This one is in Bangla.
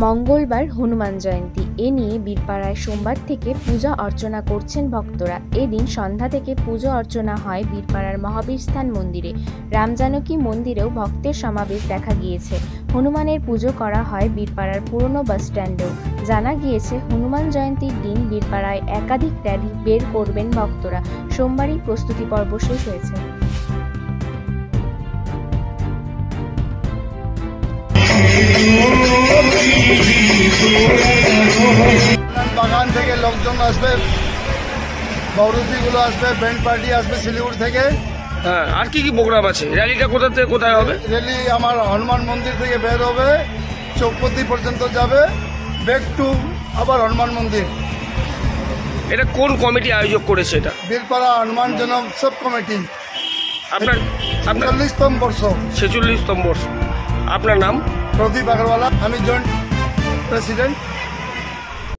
মঙ্গলবার হনুমান জয়ন্তী। এ নিয়ে বীরপাড়ায় সোমবার থেকে পূজা অর্চনা করছেন ভক্তরা। এদিন সন্ধ্যা থেকে পুজো অর্চনা হয় বীরপাড়ার মহাবীরস্থান মন্দিরে। রামজানকী মন্দিরেও ভক্তের সমাবেশ দেখা গিয়েছে। হনুমানের পুজো করা হয় বীরপাড়ার পুরনো বাসস্ট্যান্ডেও। জানা গিয়েছে, হনুমান জয়ন্তীর দিন বীরপাড়ায় একাধিক র্যালি বের করবেন ভক্তরা। সোমবারই প্রস্তুতি পর্ব শেষ হয়েছে। বাগান থেকে লোকজন আসবে, বৌরুপিগুলো আসবে, ব্যান্ড পার্টি আসবে শিলিগুড়ি থেকে। হ্যাঁ, আর কি কি প্রোগ্রাম আছে? র্যালিটা কোথা থেকে কোথায় হবে? র্যালি আমার হনুমান মন্দির থেকে বের হবে, চৌপতি পর্যন্ত যাবে, ব্যাক টু আবার হনুমান মন্দির। এটা কোন কমিটি আয়োজক করেছে? এটা বীরপাড়া হনুমান জনোৎসব কমিটি। আপনার 46তম বর্ষ। 46তম বর্ষ। আপনার নাম? প্রদীপ আগরওয়ালা। আমি জয়েন্ট প্রেসিডেন্ট।